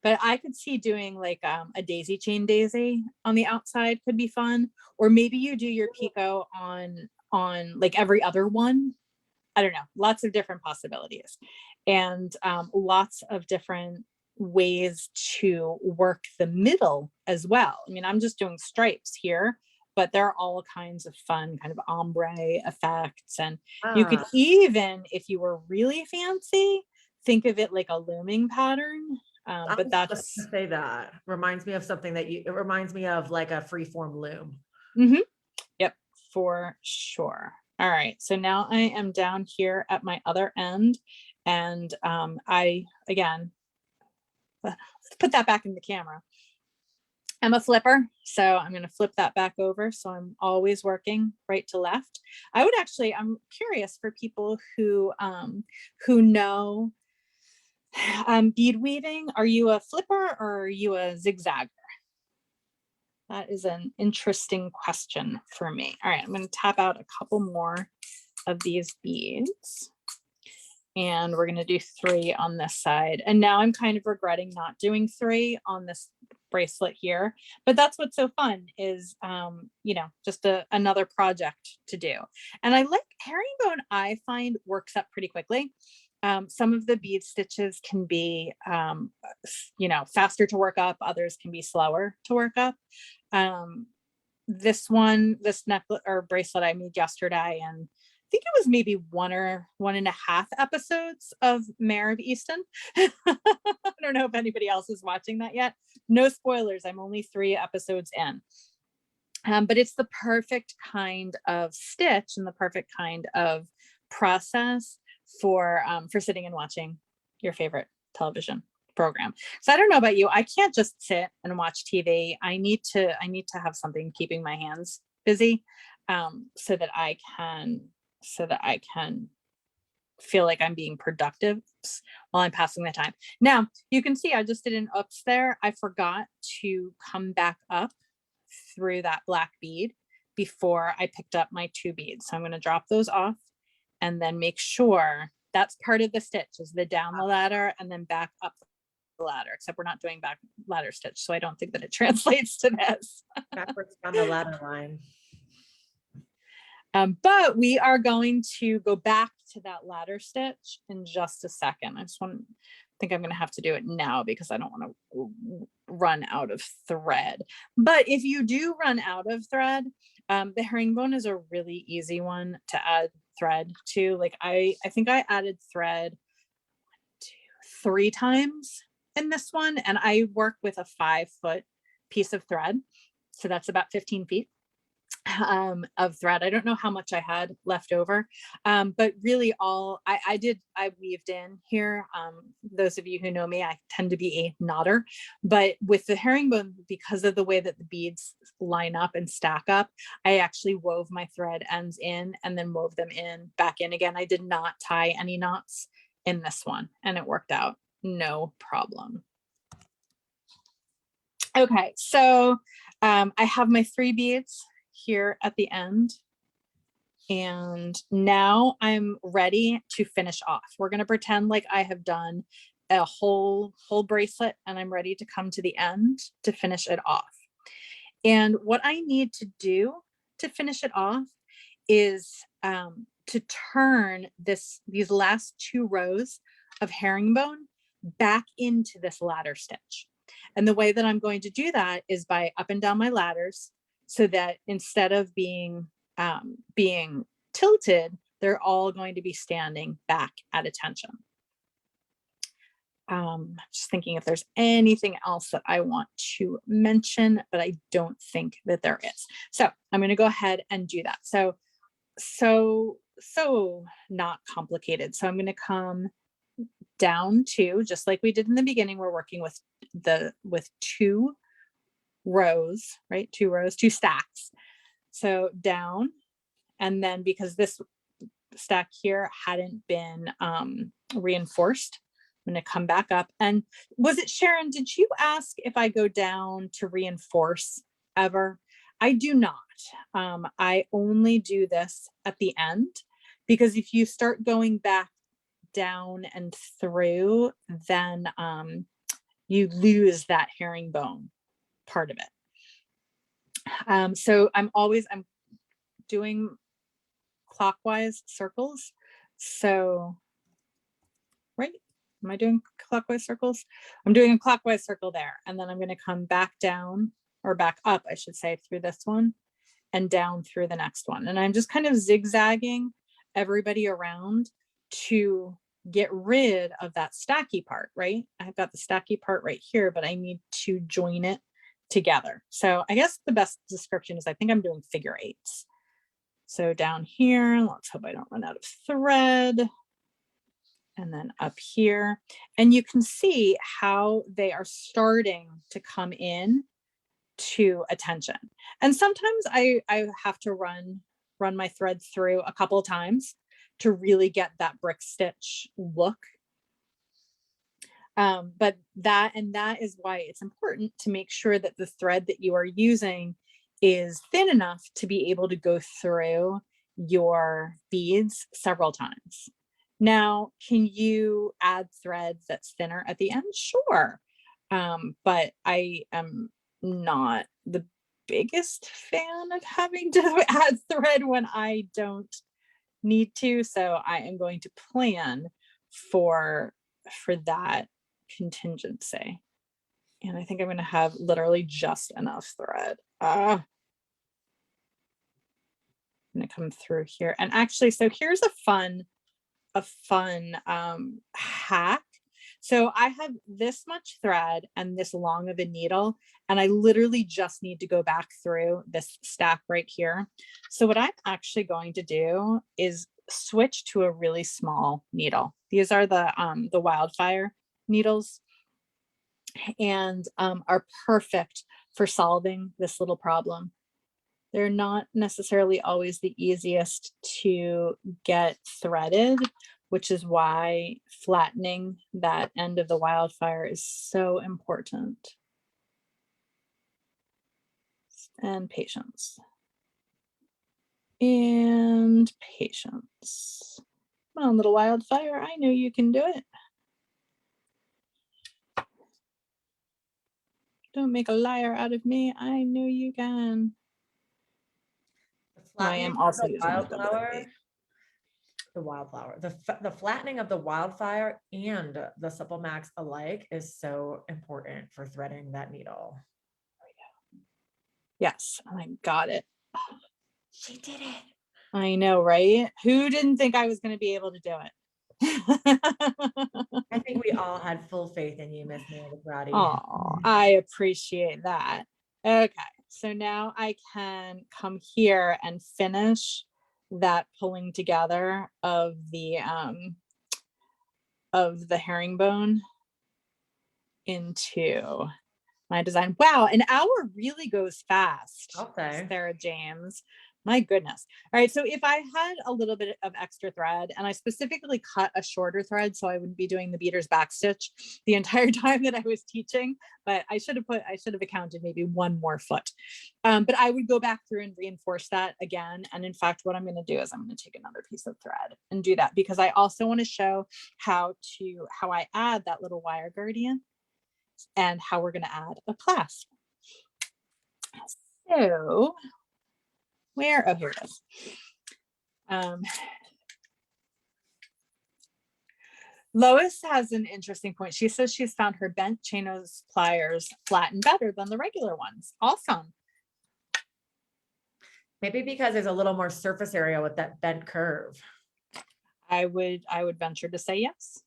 But I could see doing like a daisy chain daisy on the outside could be fun. Or maybe you do your picot on like every other one. I don't know, lots of different possibilities, and lots of different ways to work the middle as well. I mean, I'm just doing stripes here, but there are all kinds of fun kind of ombre effects. And you could even, if you were really fancy, think of it like a looming pattern. But that's say that reminds me of something it reminds me of like a freeform loom. Yep, for sure. All right, so now I am down here at my other end, and I again, let's put that back in the camera. I'm a flipper, so I'm going to flip that back over, so I'm always working right to left. I'm curious for people who know bead weaving. Are you a flipper or are you a zigzagger? That is an interesting question for me. All right, I'm going to tap out a couple more of these beads, and we're going to do 3 on this side. And now I'm kind of regretting not doing 3 on this bracelet here, but that's what's so fun is, just another project to do. And I like herringbone, I find works up pretty quickly. Some of the bead stitches can be, faster to work up. Others can be slower to work up. This necklace or bracelet I made yesterday, and I think it was maybe 1 or 1.5 episodes of Mare of Easton. I don't know if anybody else is watching that yet. No spoilers. I'm only 3 episodes in. But it's the perfect kind of stitch and the perfect kind of process for sitting and watching your favorite television program. So I don't know about you. I can't just sit and watch TV. I need to have something keeping my hands busy, so that I can feel like I'm being productive while I'm passing the time. Now you can see I just did an ups there. I forgot to come back up through that black bead before I picked up my 2 beads. So I'm going to drop those off and then make sure That's part of the stitch, is the down the ladder and then back up the ladder, except we're not doing back ladder stitch. So I don't think that it translates to this. Backwards down the ladder line. But we are going to go back to that ladder stitch in just a second. I think I'm going to have to do it now because I don't want to run out of thread. But if you do run out of thread, the herringbone is a really easy one to add thread to. Like I think I added thread 3 times in this one, and I work with a 5-foot piece of thread. So that's about 15 feet of thread. I don't know how much I had left over, but really all I weaved in here. Those of you who know me, I tend to be a knotter, but with the herringbone, because of the way that the beads line up and stack up, I actually wove my thread ends in and then wove them in back in again. I did not tie any knots in this one, and it worked out no problem. Okay, so I have my 3 beads here at the end, and now I'm ready to finish off. We're going to pretend like I have done a whole bracelet, and I'm ready to come to the end to finish it off. And what I need to do to finish it off is to turn these last 2 rows of herringbone back into this ladder stitch. And the way that I'm going to do that is by up and down my ladders, so that instead of being tilted, they're all going to be standing back at attention. Just thinking if there's anything else that I want to mention, but I don't think that there is. So I'm going to go ahead and do that. So not complicated. So I'm going to come down to, just like we did in the beginning, we're working with 2 rows, right? 2 rows, 2 stacks. So down, and then because this stack here hadn't been reinforced, I'm going to come back up. And was it Sharon, did you ask if I go down to reinforce ever? I do not. I only do this at the end, because if you start going back down and through, then you lose that herringbone part of it. So I'm doing clockwise circles. So, right? Am I doing clockwise circles? I'm doing a clockwise circle there. And then I'm going to come back down, or back up, I should say, through this one and down through the next one. And I'm just kind of zigzagging everybody around to get rid of that stacky part, right? I've got the stacky part right here, but I need to join it together. So I guess the best description is I think I'm doing figure 8s. So down here, let's hope I don't run out of thread. And then up here, and you can see how they are starting to come in to attention. And sometimes I have to run my thread through a couple of times to really get that brick stitch look. But that is why it's important to make sure that the thread that you are using is thin enough to be able to go through your beads several times. Now, can you add thread that's thinner at the end? Sure. But I am not the biggest fan of having to add thread when I don't need to. So I am going to plan for that contingency. And I think I'm going to have literally just enough thread. I'm going to come through here. And actually, so here's a fun hack. So I have this much thread and this long of a needle, and I literally just need to go back through this stack right here. So what I'm actually going to do is switch to a really small needle. These are the wildfire needles, and are perfect for solving this little problem. They're not necessarily always the easiest to get threaded, which is why flattening that end of the wildfire is so important. And patience. And patience. Come on, little wildfire. I know you can do it. Don't make a liar out of me. I know you can. The Oh, I flattening am of also the using the wildflower, the flattening of the wildfire and the Supple Max alike is so important for threading that needle. Yes, I got it. She did it. I know, right? Who didn't think I was going to be able to do it? I think we all had full faith in you, Miss Meredith Roddy. Oh, I appreciate that. Okay, so now I can come here and finish that pulling together of the herringbone into my design. Wow, an hour really goes fast, Okay. Sarah James. My goodness. All right, so if I had a little bit of extra thread, and I specifically cut a shorter thread so I wouldn't be doing the beater's back stitch the entire time that I was teaching, but I should have accounted maybe one more foot. But I would go back through and reinforce that again. And in fact, what I'm going to do is I'm going to take another piece of thread and do that, because I also want to show how I add that little wire guardian and how we're going to add a clasp. So where, oh, here it is. Lois has an interesting point. She says she's found her bent chain nose pliers flatten better than the regular ones. Awesome. Maybe because there's a little more surface area with that bent curve. I would venture to say yes.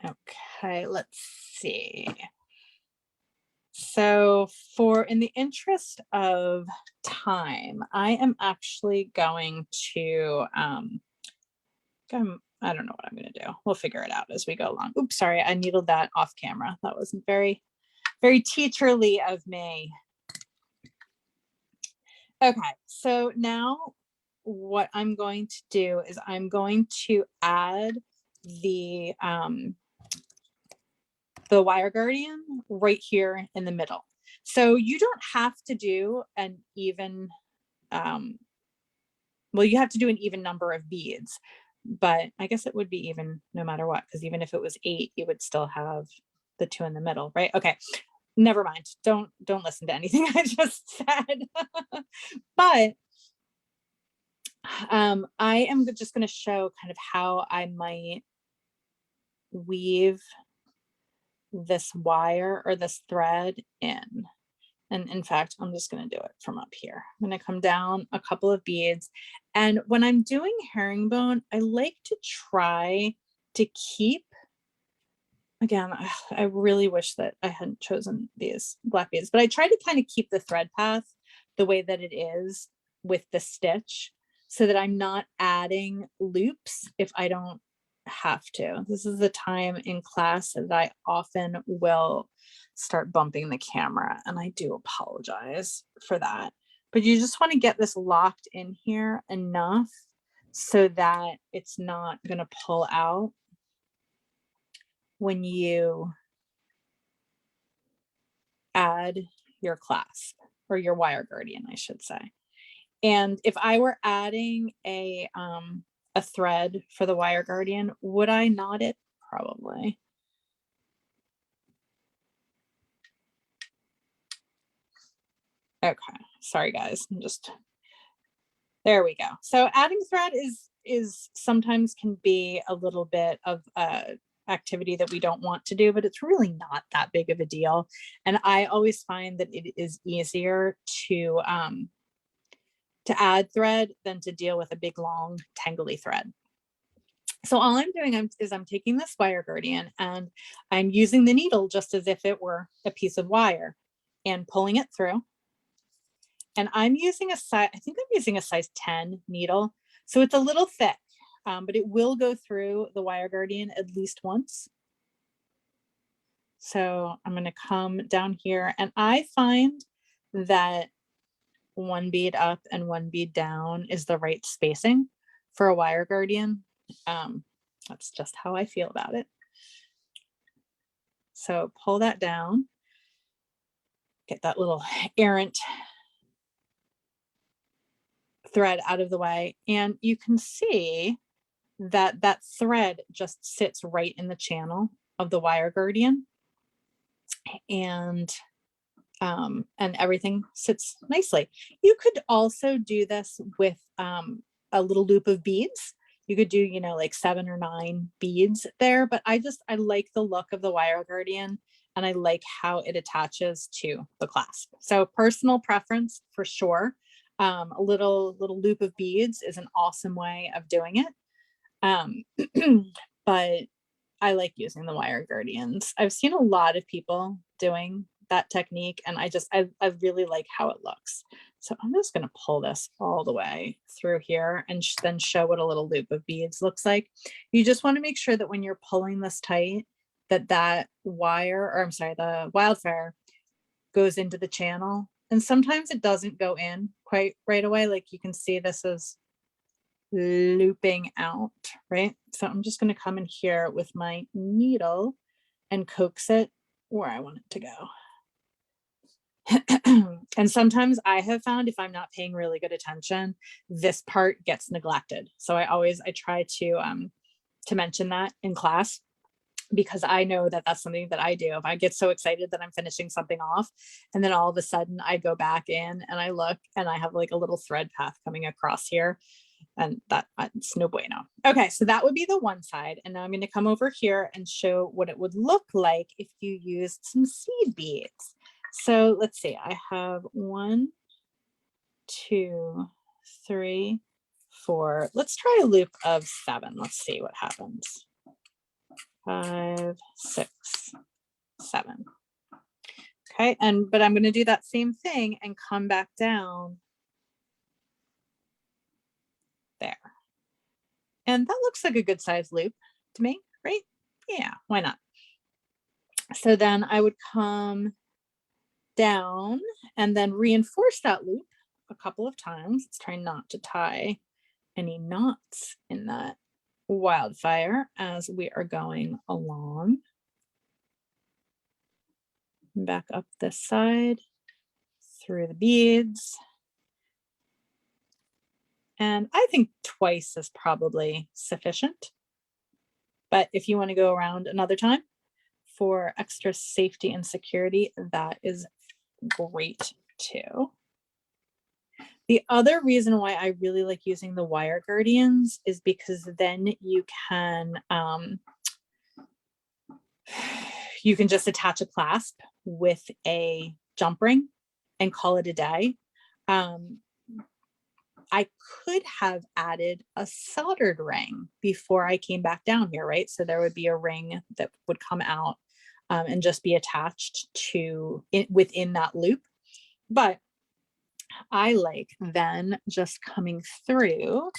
Okay, let's see. So in the interest of time, I am actually going to, I don't know what I'm going to do. We'll figure it out as we go along. Oops, sorry, I needled that off camera. That wasn't very, very teacherly of me. Okay, so now what I'm going to do is I'm going to add the wire guardian right here in the middle. So you don't have to do an even, well, you have to do an even number of beads, but I guess it would be even no matter what, because even if it was 8, you would still have the 2 in the middle, right? Okay, never mind. Don't listen to anything I just said. But I am just going to show kind of how I might weave this wire or this thread in. And in fact, I'm just going to do it from up here. I'm going to come down a couple of beads. And when I'm doing herringbone, I like to try to keep, again, I really wish that I hadn't chosen these black beads, but I try to kind of keep the thread path the way that it is with the stitch so that I'm not adding loops if I don't have to. This is the time in class that I often will start bumping the camera, and I do apologize for that. But you just want to get this locked in here enough so that it's not going to pull out when you add your clasp or your wire guardian, I should say. And if I were adding a thread for the wire guardian, would I knot it? Probably. Okay, sorry guys, there we go. So adding thread is sometimes can be a little bit of activity that we don't want to do, but it's really not that big of a deal. And I always find that it is easier to add thread than to deal with a big, long, tangly thread. So all I'm doing is I'm taking this wire guardian and I'm using the needle just as if it were a piece of wire and pulling it through. And I'm using I think I'm using a size 10 needle. So it's a little thick, but it will go through the wire guardian at least once. So I'm going to come down here, and I find that 1 bead up and 1 bead down is the right spacing for a wire guardian. That's just how I feel about it. So pull that down, get that little errant thread out of the way, and you can see that that thread just sits right in the channel of the wire guardian, and everything sits nicely. You could also do this with a little loop of beads. You could do, you know, like 7 or 9 beads there, but I like the look of the wire guardian, and I like how it attaches to the clasp. So personal preference for sure. A little loop of beads is an awesome way of doing it. But I like using the wire guardians. I've seen a lot of people doing that technique, and I really like how it looks. So I'm just going to pull this all the way through here and then show what a little loop of beads looks like. You just want to make sure that when you're pulling this tight, that wire, or I'm sorry, the wildfire goes into the channel. And sometimes it doesn't go in quite right away. Like you can see, this is looping out, right? So I'm just going to come in here with my needle and coax it where I want it to go. And sometimes I have found, if I'm not paying really good attention, this part gets neglected. So I try to mention that in class, because I know that that's something that I do. If I get so excited that I'm finishing something off, and then all of a sudden I go back in and I look and I have like a little thread path coming across here, and it's no bueno. Okay, so that would be the one side. And now I'm going to come over here and show what it would look like if you used some seed beads. So let's see, I have 1, 2, 3, 4. Let's try a loop of 7. Let's see what happens. 5, 6, 7. Okay, but I'm going to do that same thing and come back down there. And that looks like a good size loop to me, right? Yeah, why not? So then I would come down and then reinforce that loop a couple of times. Let's try not to tie any knots in that wildfire as we are going along. Back up this side through the beads. And I think twice is probably sufficient. But if you want to go around another time for extra safety and security, that is great too. The other reason why I really like using the wire guardians is because then you can just attach a clasp with a jump ring and call it a day. I could have added a soldered ring before I came back down here, right? So there would be a ring that would come out and just be attached to it within that loop. But I like then just coming through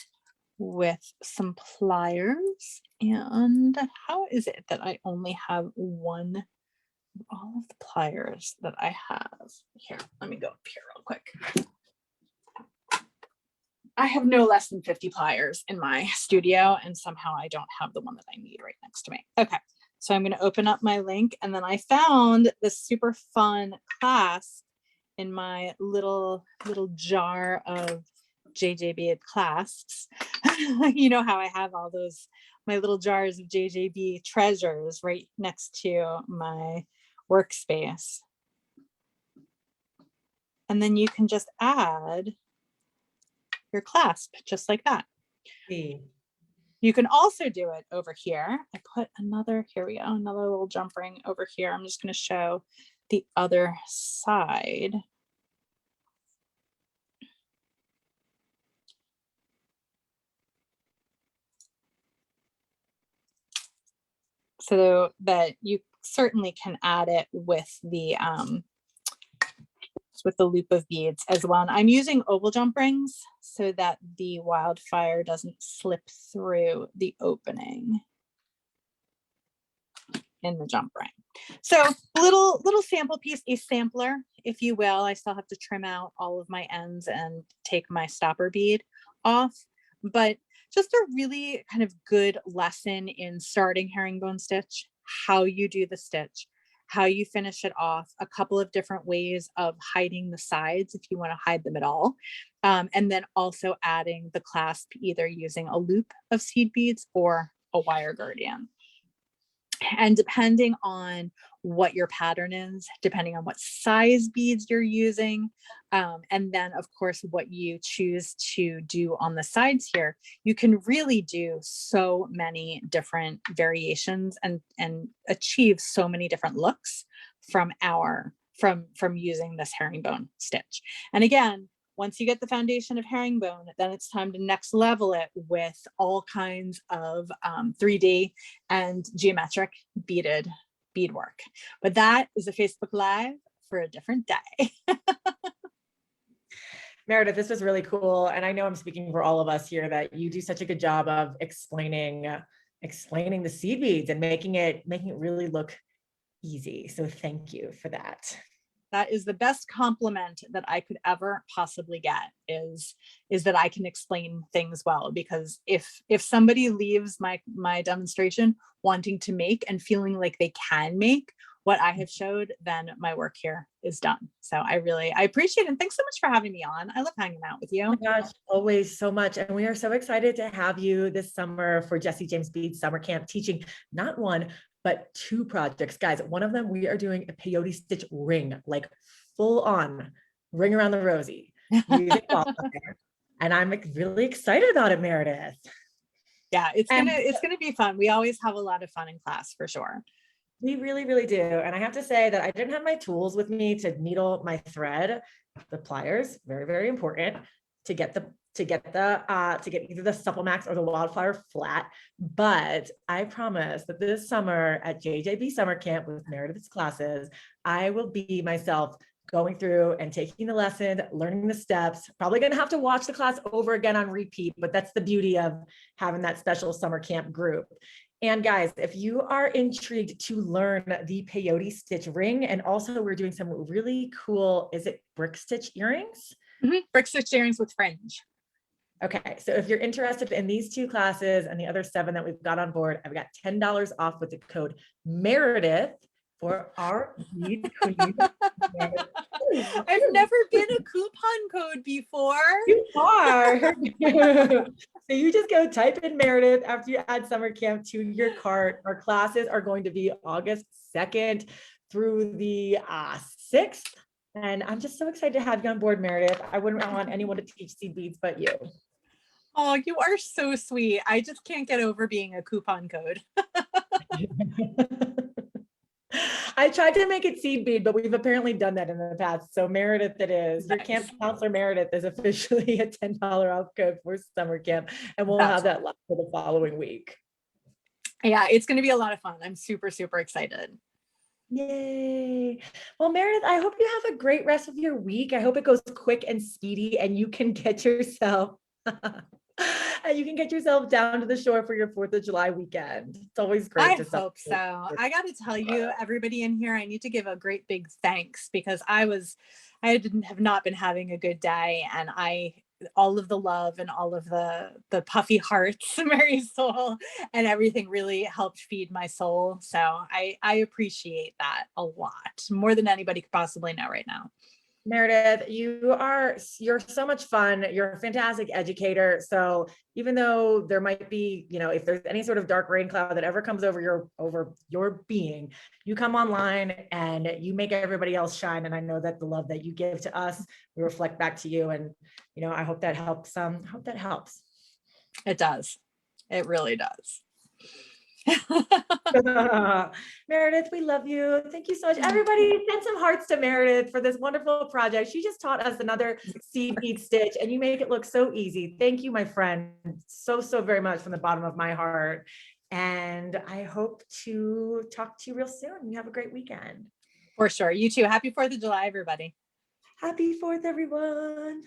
with some pliers. And how is it that I only have one of all of the pliers that I have here? Let me go up here real quick. I have no less than 50 pliers in my studio, and somehow I don't have the one that I need right next to me. Okay, so I'm going to open up my link, and then I found this super fun clasp in my little jar of JJB clasps. You know how I have all those, my little jars of JJB treasures right next to my workspace. And then you can just add your clasp just like that. You can also do it over here. I put another, here we go, another little jump ring over here. I'm just going to show the other side. So that you certainly can add it with the loop of beads as well. And I'm using oval jump rings so that the wildfire doesn't slip through the opening in the jump ring. So little sample piece, a sampler, if you will. I still have to trim out all of my ends and take my stopper bead off, but just a really kind of good lesson in starting herringbone stitch, how you do the stitch, how you finish it off, a couple of different ways of hiding the sides if you want to hide them at all. And then also adding the clasp, either using a loop of seed beads or a wire guardian. And depending on what your pattern is, depending on what size beads you're using, and then of course what you choose to do on the sides here, you can really do so many different variations and achieve so many different looks from using this herringbone stitch. And again, once you get the foundation of herringbone, then it's time to next level it with all kinds of 3D and geometric beaded beadwork. But that is a Facebook Live for a different day. Meredith, this was really cool. And I know I'm speaking for all of us here that you do such a good job of explaining the seed beads and making it really look easy. So thank you for that. That is the best compliment that I could ever possibly get, is that I can explain things well. Because if somebody leaves my demonstration wanting to make and feeling like they can make what I have showed, then my work here is done. So I appreciate it. And thanks so much for having me on. I love hanging out with you. Oh my gosh, always so much. And we are so excited to have you this summer for Jessie James Bead Summer Camp, teaching not one, but 2 projects. Guys, one of them, we are doing a peyote stitch ring, like full on ring around the rosy. And I'm like really excited about it, Meredith. Yeah, it's gonna be fun. We always have a lot of fun in class for sure. We really, really do. And I have to say that I didn't have my tools with me to needle my thread, the pliers, very, very important to get either the Supplemax or the Wildflower flat. But I promise that this summer at JJB Summer Camp with Meredith's classes, I will be myself going through and taking the lesson, learning the steps, probably going to have to watch the class over again on repeat, but that's the beauty of having that special summer camp group. And guys, if you are intrigued to learn the peyote stitch ring, and also we're doing some really cool, is it brick stitch earrings? Mm-hmm. Brick stitch earrings with fringe. Okay, so if you're interested in these 2 classes and the other 7 that we've got on board, I've got $10 off with the code Meredith for our bead queen. I've never been a coupon code before. You are. So you just go type in Meredith after you add summer camp to your cart. Our classes are going to be August 2nd through the 6th. And I'm just so excited to have you on board, Meredith. I wouldn't want anyone to teach seed beads but you. Oh, you are so sweet. I just can't get over being a coupon code. I tried to make it seed bead, but we've apparently done that in the past. So Meredith, it is. Your camp counselor Meredith is officially a $10 off code for summer camp, and we'll have that left for the following week. Yeah, it's going to be a lot of fun. I'm super, super excited. Yay. Well, Meredith, I hope you have a great rest of your week. I hope it goes quick and speedy and you can get yourself down to the shore for your 4th of July weekend. It's always great. I hope so. I got to tell you, everybody in here, I need to give a great big thanks, because I have not been having a good day, and all of the love and all of the puffy hearts, Mary Soul, and everything really helped feed my soul. So I appreciate that a lot, more than anybody could possibly know right now. Meredith, you're so much fun. You're a fantastic educator. So even though there might be, if there's any sort of dark rain cloud that ever comes over your being, you come online and you make everybody else shine. And I know that the love that you give to us, we reflect back to you. And, I hope that helps. It does. It really does. Meredith, we love you. Thank you so much. Everybody, send some hearts to Meredith for this wonderful project. She just taught us another seed bead stitch, and you make it look so easy. Thank you, my friend, so very much from the bottom of my heart. And I hope to talk to you real soon. You have a great weekend. For sure. You too. Happy 4th of July, everybody. Happy 4th, everyone.